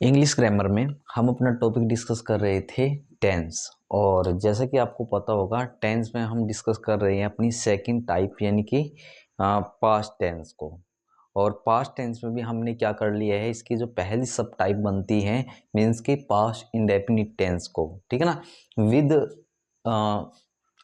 English grammar में हम अपना टॉपिक डिस्कस कर रहे थे टेंस। और जैसा कि आपको पता होगा टेंस में हम डिस्कस कर रहे हैं अपनी सेकंड टाइप यानी कि पास्ट टेंस को। और पास्ट टेंस में भी हमने क्या कर लिया है, इसकी जो पहली सब टाइप बनती है मीन्स कि पास्ट इंडेफिनिट टेंस को, ठीक है ना, विद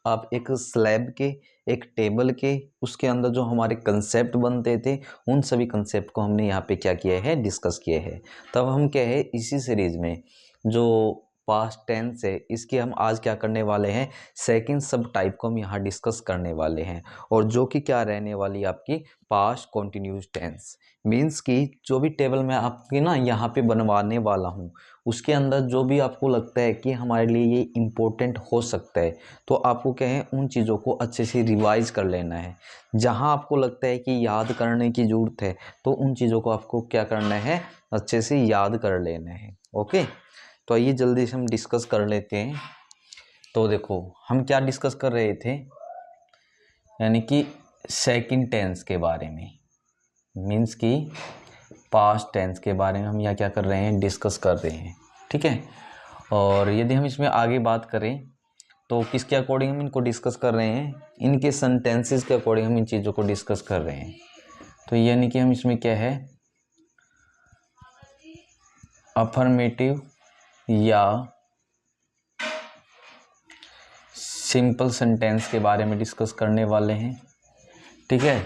आप एक स्लैब के, एक टेबल के, उसके अंदर जो हमारे कंसेप्ट बनते थे उन सभी कंसेप्ट को हमने यहाँ पे क्या किया है, डिस्कस किया है। तब हम क्या है, इसी सीरीज में जो पास्ट टेंस है इसकी हम आज क्या करने वाले हैं, सेकंड सब टाइप को हम यहाँ डिस्कस करने वाले हैं। और जो कि क्या रहने वाली आपकी पास्ट कॉन्टिन्यूस टेंस। मीन्स कि जो भी टेबल मैं आपकी ना यहाँ पे बनवाने वाला हूँ उसके अंदर जो भी आपको लगता है कि हमारे लिए ये इम्पोर्टेंट हो सकता है तो आपको क्या है, उन चीज़ों को अच्छे से रिवाइज कर लेना है। जहाँ आपको लगता है कि याद करने की ज़रूरत है तो उन चीज़ों को आपको क्या करना है, अच्छे से याद कर लेना है। ओके, तो आइए जल्दी से हम डिस्कस कर लेते हैं। तो देखो हम क्या डिस्कस कर रहे थे, यानी कि सेकंड टेंस के बारे में, मीन्स कि पास्ट टेंस के बारे में हम यहाँ क्या कर रहे हैं, डिस्कस कर रहे हैं, ठीक है। और यदि हम इसमें आगे बात करें तो किसके अकॉर्डिंग हम इनको डिस्कस कर रहे हैं, इनके सेंटेंसेस के अकॉर्डिंग हम इन चीज़ों को डिस्कस कर रहे हैं। तो यानी कि हम इसमें क्या है, अफर्मेटिव या सिंपल सेंटेंस के बारे में डिस्कस करने वाले हैं, ठीक है।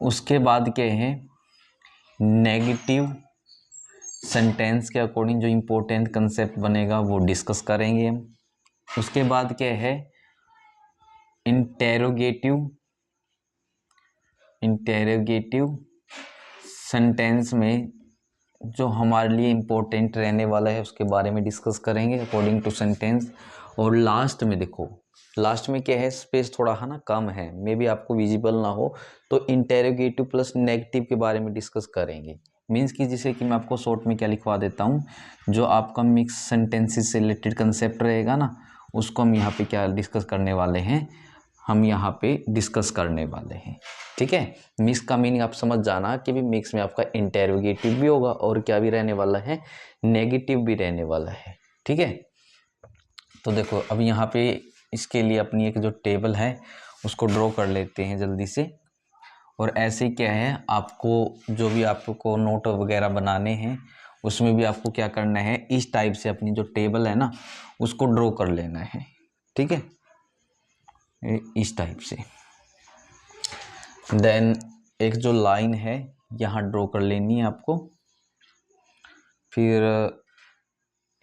उसके बाद क्या है, नेगेटिव सेंटेंस के अकॉर्डिंग जो इम्पोर्टेंट कंसेप्ट बनेगा वो डिस्कस करेंगे हम। उसके बाद क्या है, इंटेरोगेटिव सेंटेंस में जो हमारे लिए इम्पोर्टेंट रहने वाला है उसके बारे में डिस्कस करेंगे अकॉर्डिंग टू सेंटेंस। और लास्ट में देखो, लास्ट में क्या है, स्पेस थोड़ा है ना कम है, मे बी आपको विजिबल ना हो, तो इंटेरोगेटिव प्लस नेगेटिव के बारे में डिस्कस करेंगे। मीन्स कि जिसे कि मैं आपको शॉर्ट में क्या लिखवा देता हूँ, जो आपका मिक्स सेंटेंसेस से रिलेटेड कंसेप्ट रहेगा ना उसको हम यहाँ पे क्या डिस्कस करने वाले हैं, हम यहाँ पे डिस्कस करने वाले हैं, ठीक है। मिक्स का मीनिंग आप समझ जाना कि भी मिक्स में आपका इंटेरोगेटिव भी होगा और क्या भी रहने वाला है, नेगेटिव भी रहने वाला है, ठीक है। तो देखो अब यहाँ पे इसके लिए अपनी एक जो टेबल है उसको ड्रॉ कर लेते हैं जल्दी से। और ऐसे क्या है, आपको जो भी आपको नोट वगैरह बनाने हैं उसमें भी आपको क्या करना है, इस टाइप से अपनी जो टेबल है ना उसको ड्रॉ कर लेना है, ठीक है, इस टाइप से। देन एक जो लाइन है यहाँ ड्रॉ कर लेनी है आपको, फिर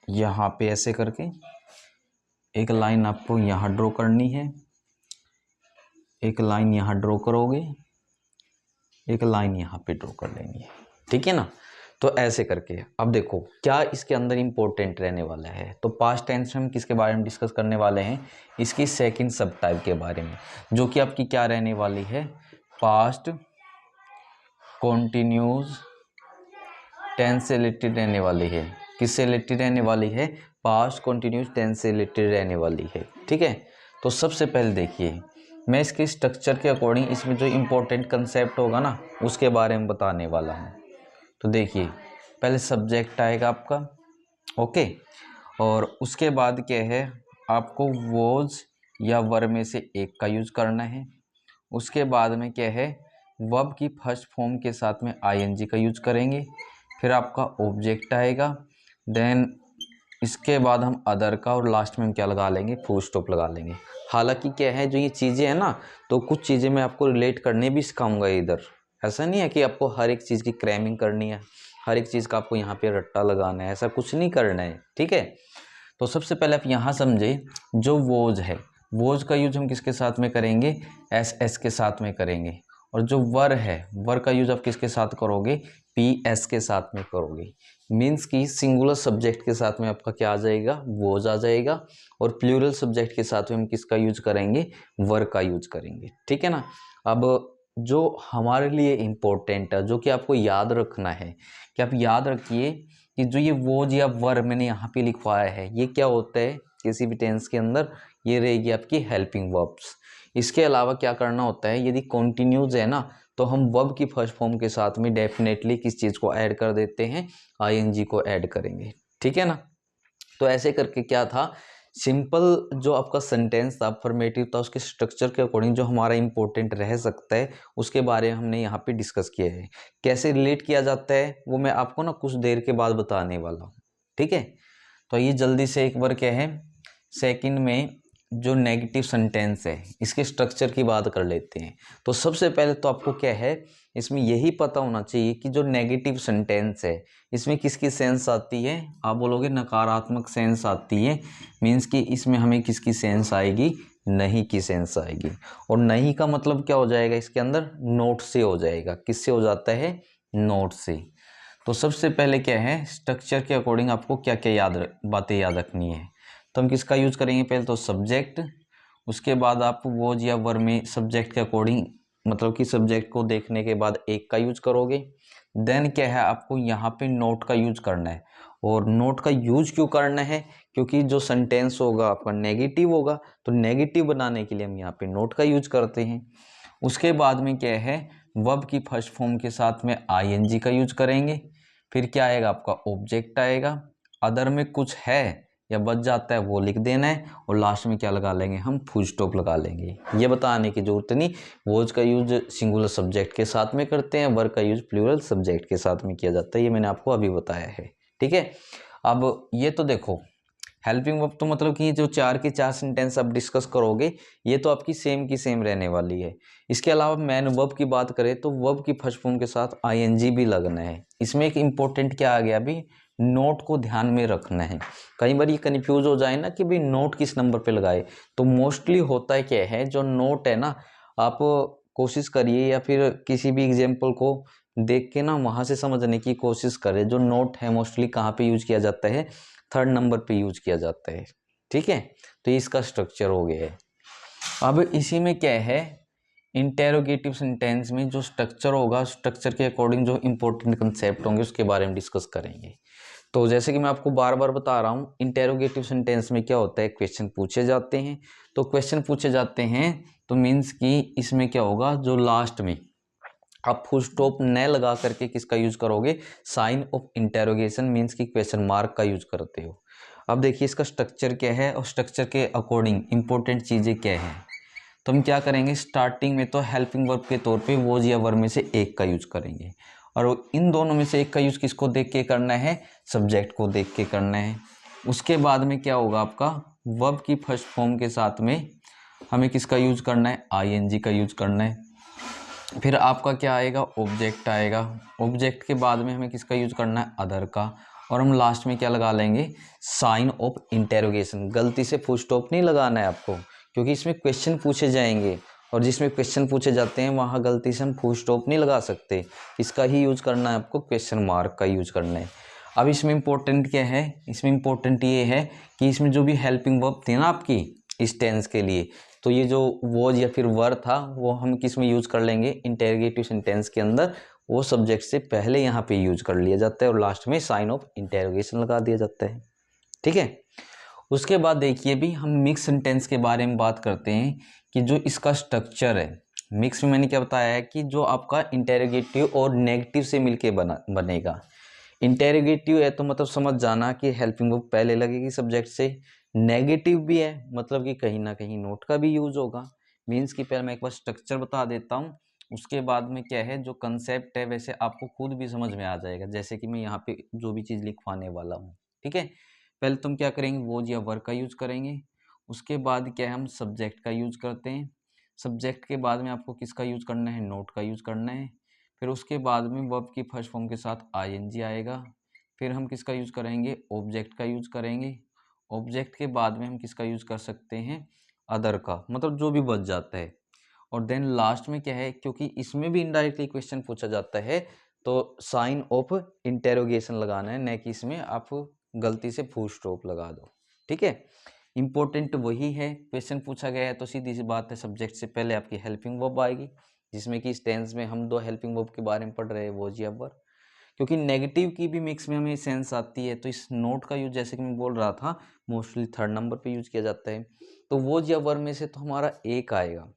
यहाँ पे ऐसे करके एक लाइन आपको यहाँ ड्रॉ करनी है, एक लाइन यहाँ ड्रॉ करोगे, एक लाइन यहाँ पे ड्रॉ कर लेनी है, ठीक है ना। तो ऐसे करके अब देखो क्या इसके अंदर इंपॉर्टेंट रहने वाला है। तो पास्ट टेंस में हम किसके बारे में डिस्कस करने वाले हैं, इसकी सेकंड सब टाइप के बारे में, जो कि आपकी क्या रहने वाली है, पास्ट कॉन्टिन्यूस टेंस से रिलेटेड रहने वाली है। किससे रिलेटेड रहने वाली है, पास्ट कॉन्टिन्यूस टेंस से रिलेटेड रहने वाली है, ठीक है। तो सबसे पहले देखिए मैं इसके स्ट्रक्चर के अकॉर्डिंग इसमें जो इम्पोर्टेंट कंसेप्ट होगा ना उसके बारे में बताने वाला हूँ। तो देखिए पहले सब्जेक्ट आएगा आपका, ओके, और उसके बाद क्या है, आपको वॉज या वर में से एक का यूज करना है। उसके बाद में क्या है, वर्ब की फर्स्ट फॉर्म के साथ में आईएनजी का यूज करेंगे। फिर आपका ऑब्जेक्ट आएगा, देन इसके बाद हम अदर का, और लास्ट में हम क्या लगा लेंगे, फुल स्टॉप लगा लेंगे। हालांकि क्या है, जो ये चीज़ें हैं ना तो कुछ चीज़ें मैं आपको रिलेट करने भी सिखाऊंगा इधर। ऐसा नहीं है कि आपको हर एक चीज़ की क्रैमिंग करनी है, हर एक चीज़ का आपको यहाँ पे रट्टा लगाना है, ऐसा कुछ नहीं करना है, ठीक है। तो सबसे पहले आप यहाँ समझे, जो वोज है, वोज का यूज हम किसके साथ में करेंगे, एस के साथ में करेंगे। और जो वर है, वर का यूज आप किसके साथ करोगे, पी एस के साथ में करोगे। मीन्स कि सिंगुलर सब्जेक्ट के साथ में आपका क्या आ जाएगा, वोज आ जाएगा। और प्लूरल सब्जेक्ट के साथ में हम किसका यूज करेंगे, वर का यूज करेंगे, ठीक है ना। अब जो हमारे लिए इम्पोर्टेंट है, जो कि आपको याद रखना है, कि आप याद रखिए कि जो ये वोज या वर मैंने यहाँ पे लिखवाया है ये क्या होता है किसी भी टेंस के अंदर, ये रहेगी आपकी हेल्पिंग वर्ब्स। इसके अलावा क्या करना होता है, यदि कॉन्टिन्यूज है ना तो हम वर्ब की फर्स्ट फॉर्म के साथ में डेफिनेटली किस चीज़ को ऐड कर देते हैं, आईएनजी को ऐड करेंगे, ठीक है ना। तो ऐसे करके क्या था, सिंपल जो आपका सेंटेंस था, अफर्मेटिव था, उसके स्ट्रक्चर के अकॉर्डिंग जो हमारा इंपॉर्टेंट रह सकता है उसके बारे में हमने यहाँ पे डिस्कस किया है। कैसे रिलेट किया जाता है वो मैं आपको ना कुछ देर के बाद बताने वाला हूँ, ठीक है। तो ये जल्दी से एक बार क्या है, सेकंड में जो नेगेटिव सेंटेंस है इसके स्ट्रक्चर की बात कर लेते हैं। तो सबसे पहले तो आपको क्या है, इसमें यही पता होना चाहिए कि जो नेगेटिव सेंटेंस है इसमें किसकी सेंस आती है। आप बोलोगे नकारात्मक सेंस आती है, मीन्स कि इसमें हमें किसकी सेंस आएगी, नहीं की सेंस आएगी। और नहीं का मतलब क्या हो जाएगा, इसके अंदर नोट से हो जाएगा। किससे हो जाता है, नोट से। तो सबसे पहले क्या है, स्ट्रक्चर के अकॉर्डिंग आपको क्या क्या बातें याद रखनी है। तो हम किसका यूज करेंगे, पहले तो सब्जेक्ट, उसके बाद आप वॉज या वर में सब्जेक्ट के अकॉर्डिंग, मतलब कि सब्जेक्ट को देखने के बाद एक का यूज करोगे। देन क्या है, आपको यहाँ पे नोट का यूज करना है। और नोट का यूज क्यों करना है, क्योंकि जो सेंटेंस होगा आपका नेगेटिव होगा, तो नेगेटिव बनाने के लिए हम यहाँ पे नोट का यूज करते हैं। उसके बाद में क्या है, वर्ब की फर्स्ट फॉर्म के साथ में आईएनजी का यूज करेंगे। फिर क्या आएगा, आपका ऑब्जेक्ट आएगा। अदर में कुछ है या बच जाता है वो लिख देना है। और लास्ट में क्या लगा लेंगे, हम फुल स्टॉप लगा लेंगे। ये बताने की जरूरत नहीं, वॉज का यूज सिंगुलर सब्जेक्ट के साथ में करते हैं, वर्ब का यूज प्लूरल सब्जेक्ट के साथ में किया जाता है। ये मैंने आपको अभी बताया है, ठीक है। अब ये तो देखो, हेल्पिंग वर्ब तो मतलब कि जो चार के चार सेंटेंस आप डिस्कस करोगे ये तो आपकी सेम की सेम रहने वाली है। इसके अलावा मेन वर्ब की बात करें तो वर्ब की फर्स्ट फॉर्म के साथ आईएनजी भी लगना है। इसमें एक इम्पोर्टेंट क्या आ गया, अभी नोट को ध्यान में रखना है। कई बार ये कन्फ्यूज हो जाए ना कि भाई नोट किस नंबर पे लगाए। तो मोस्टली होता है क्या है, जो नोट है ना, आप कोशिश करिए या फिर किसी भी एग्जाम्पल को देख के ना वहाँ से समझने की कोशिश करें। जो नोट है मोस्टली कहाँ पे यूज किया जाता है, थर्ड नंबर पे यूज किया जाता है, ठीक है। तो इसका स्ट्रक्चर हो गया है। अब इसी में क्या है, इंटेरोगेटिव सेंटेंस में जो स्ट्रक्चर होगा, स्ट्रक्चर के अकॉर्डिंग जो इंपॉर्टेंट कंसेप्ट होंगे उसके बारे में डिस्कस करेंगे। तो जैसे कि मैं आपको बार बार बता रहा हूँ, इंटेरोगेटिव सेंटेंस में क्या होता है, क्वेश्चन पूछे जाते हैं। तो क्वेश्चन पूछे जाते हैं तो मीन्स कि इसमें क्या होगा, जो लास्ट में आप फुल स्टॉप न लगा करके किसका यूज करोगे, साइन ऑफ इंटेरोगेशन, मीन्स की क्वेश्चन मार्क का यूज करते हो। अब देखिए इसका स्ट्रक्चर क्या है और स्ट्रक्चर के अकॉर्डिंग इंपॉर्टेंट चीज़ें क्या हैं। तो हम क्या करेंगे, स्टार्टिंग में तो हेल्पिंग वर्ब के तौर पे वॉज या वर्ब में से एक का यूज करेंगे। और इन दोनों में से एक का यूज किसको देख के करना है, सब्जेक्ट को देख के करना है। उसके बाद में क्या होगा, आपका वर्ब की फर्स्ट फॉर्म के साथ में हमें किसका यूज करना है, आईएनजी का यूज करना है। फिर आपका क्या आएगा, ऑब्जेक्ट आएगा। ऑब्जेक्ट के बाद में हमें किसका यूज करना है, अदर का। और हम लास्ट में क्या लगा लेंगे, साइन ऑफ इंटेरोगेशन। गलती से फुल स्टॉप नहीं लगाना है आपको, क्योंकि इसमें क्वेश्चन पूछे जाएंगे और जिसमें क्वेश्चन पूछे जाते हैं वहाँ गलती से हम फुल स्टॉप नहीं लगा सकते। इसका ही यूज करना है आपको, क्वेश्चन मार्क का यूज करना है। अब इसमें इंपॉर्टेंट क्या है, इसमें इंपॉर्टेंट ये है कि इसमें जो भी हेल्पिंग वर्ब थी ना आपकी इस टेंस के लिए, तो ये जो वॉज या फिर वर था वो हम किस में यूज कर लेंगे, इंटेरोगेटिव सेंटेंस के अंदर। वो सब्जेक्ट से पहले यहाँ पे यूज कर लिया जाता है और लास्ट में साइन ऑफ इंटेरोगेशन लगा दिया जाता है, ठीक है। उसके बाद देखिए भी हम मिक्स सेंटेंस के बारे में बात करते हैं कि जो इसका स्ट्रक्चर है। मिक्स में मैंने क्या बताया है कि जो आपका इंटेरोगेटिव और नेगेटिव से मिलके बनेगा। इंटेरोगेटिव है तो मतलब समझ जाना कि हेल्पिंग वर्ब पहले लगेगी सब्जेक्ट से। नेगेटिव भी है मतलब कि कहीं ना कहीं नोट का भी यूज होगा। मीन्स कि पहले मैं एक बार स्ट्रक्चर बता देता हूँ, उसके बाद में क्या है, जो कंसेप्ट है वैसे आपको खुद भी समझ में आ जाएगा, जैसे कि मैं यहाँ पे जो भी चीज़ लिखवाने वाला हूँ, ठीक है। पहले तुम क्या करेंगे, वॉज या वर का यूज करेंगे। उसके बाद क्या है, हम सब्जेक्ट का यूज करते हैं। सब्जेक्ट के बाद में आपको किसका यूज करना है, नोट का यूज करना है। फिर उसके बाद में वर्ब की फर्स्ट फॉर्म के साथ आईएनजी आएगा। फिर हम किसका यूज करेंगे, ऑब्जेक्ट का यूज करेंगे। ऑब्जेक्ट के बाद में हम किसका यूज कर सकते हैं, अदर का, मतलब जो भी बच जाता है। और देन लास्ट में क्या है, क्योंकि इसमें भी इनडायरेक्टली क्वेश्चन पूछा जाता है तो साइन ऑफ इंटेरोगेशन लगाना है, न कि इसमें आप गलती से फुल स्टॉप लगा दो, ठीक है। इंपॉर्टेंट वही है, क्वेश्चन पूछा गया है तो सीधी सी बात है, सब्जेक्ट से पहले आपकी हेल्पिंग वर्ब आएगी, जिसमें कि इस टेंस में हम दो हेल्पिंग वर्ब के बारे में पढ़ रहे हैं, वॉज या वर। क्योंकि नेगेटिव की भी मिक्स में हमें सेंस आती है, तो इस नोट का यूज जैसे कि मैं बोल रहा था मोस्टली थर्ड नंबर पे यूज किया जाता है। तो वॉज या वर में से तो हमारा एक आएगा।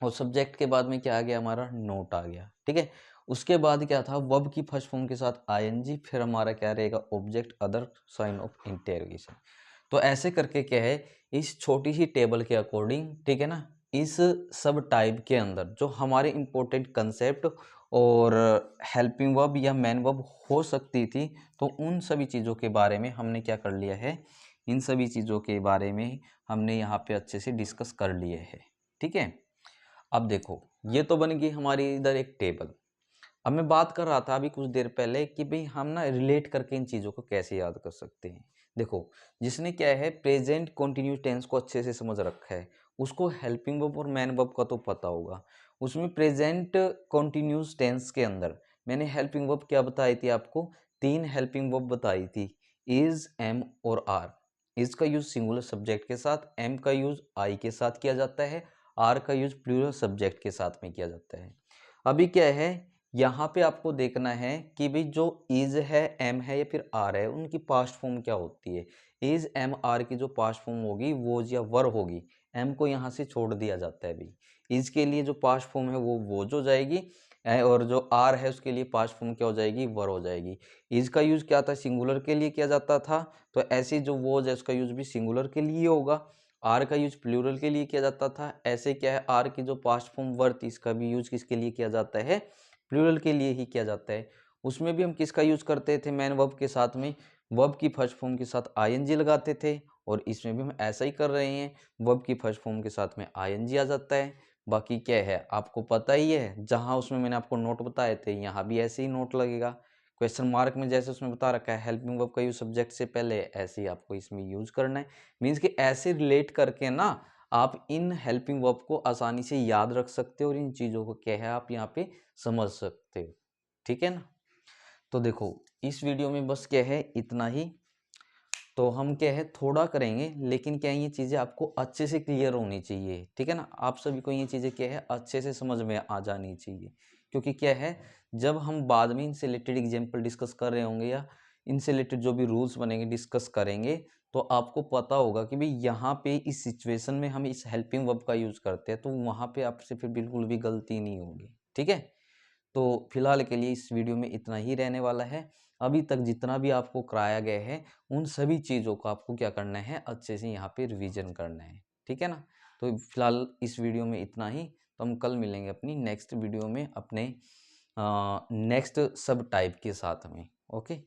और सब्जेक्ट के बाद में क्या आ गया, हमारा नोट आ गया। ठीक है, उसके बाद क्या था, वर्ब की फर्स्ट फॉर्म के साथ आईएनजी, फिर हमारा क्या रहेगा, object, other, sign of interrogation. तो ऐसे करके क्या है, इस छोटी सी टेबल के अकॉर्डिंग, ठीक है ना, इस सब टाइप के अंदर जो हमारे इंपॉर्टेंट कंसेप्ट और हेल्पिंग वर्ब या मैन वर्ब हो सकती थी, तो उन सभी चीज़ों के बारे में हमने क्या कर लिया है, इन सभी चीज़ों के बारे में हमने यहाँ पे अच्छे से डिस्कस कर लिए है। ठीक है, अब देखो, ये तो बन गई हमारी इधर एक टेबल। अब मैं बात कर रहा था अभी कुछ देर पहले कि भाई हम ना रिलेट करके इन चीज़ों को कैसे याद कर सकते हैं। देखो, जिसने क्या है प्रेजेंट कंटिन्यूस टेंस को अच्छे से समझ रखा है, उसको हेल्पिंग वर्ब और मैन वर्ब का तो पता होगा। उसमें प्रेजेंट कंटिन्यूस टेंस के अंदर मैंने हेल्पिंग वर्ब क्या बताई थी आपको, 3 हेल्पिंग वर्ब बताई थी, इज, एम और आर। इज का यूज सिंगुलर सब्जेक्ट के साथ, एम का यूज आई के साथ किया जाता है, आर का यूज प्लूरल सब्जेक्ट के साथ में किया जाता है। अभी क्या है, यहाँ पे आपको देखना है कि भाई जो इज है, एम है या फिर आर है, उनकी पास्ट फॉर्म क्या होती है। इज, एम, आर की जो पास्ट फॉर्म होगी वोज या वर होगी, एम को यहाँ से छोड़ दिया जाता है भाई। इज के लिए जो पास्ट फॉर्म है वो वोज हो जाएगी, और जो आर है उसके लिए पास्ट फॉर्म क्या हो जाएगी, वर हो जाएगी। इज का यूज क्या था, सिंगुलर के लिए किया जाता था, तो ऐसे जो वोज है उसका यूज भी सिंगुलर के लिए होगा। आर का यूज प्लूरल के लिए किया जाता था, ऐसे क्या है, आर की जो पास्ट फॉर्म वर थी इसका भी यूज किसके लिए किया जाता है, प्लूरल के लिए ही किया जाता है। उसमें भी हम किसका यूज करते थे, मैन वर्ब के साथ में वर्ब की फर्स्ट फॉर्म के साथ आईएनजी लगाते थे, और इसमें भी हम ऐसा ही कर रहे हैं, वर्ब की फर्स्ट फॉर्म के साथ में आईएनजी आ जाता है। बाकी क्या है आपको पता ही है, जहां उसमें मैंने आपको नोट बताए थे यहाँ भी ऐसे ही नोट लगेगा। क्वेश्चन मार्क में जैसे उसमें बता रखा है हेल्पिंग वर्ब का यूज सब्जेक्ट से पहले, ऐसे ही आपको इसमें यूज करना है। मीन्स कि ऐसे रिलेट करके ना आप इन हेल्पिंग वर्ब को आसानी से याद रख सकते हो, और इन चीज़ों को क्या है आप यहाँ पे समझ सकते हो। ठीक है ना, तो देखो इस वीडियो में बस क्या है इतना ही। तो हम क्या है थोड़ा करेंगे, लेकिन क्या है ये चीज़ें आपको अच्छे से क्लियर होनी चाहिए। ठीक है ना, आप सभी को ये चीज़ें क्या है अच्छे से समझ में आ जानी चाहिए, क्योंकि क्या है जब हम बाद में इनसे रिलेटेड एग्जाम्पल डिस्कस कर रहे होंगे या इनसे रिलेटेड जो भी रूल्स बनेंगे डिस्कस करेंगे, तो आपको पता होगा कि भाई यहाँ पे इस सिचुएशन में हम इस हेल्पिंग वर्ब का यूज़ करते हैं, तो वहाँ पे आपसे फिर बिल्कुल भी गलती नहीं होगी। ठीक है, तो फिलहाल के लिए इस वीडियो में इतना ही रहने वाला है। अभी तक जितना भी आपको कराया गया है उन सभी चीज़ों को आपको क्या करना है, अच्छे से यहाँ पे रिवीजन करना है। ठीक है ना, तो फिलहाल इस वीडियो में इतना ही। तो हम कल मिलेंगे अपनी नेक्स्ट वीडियो में अपने नेक्स्ट सब टाइप के साथ में। ओके।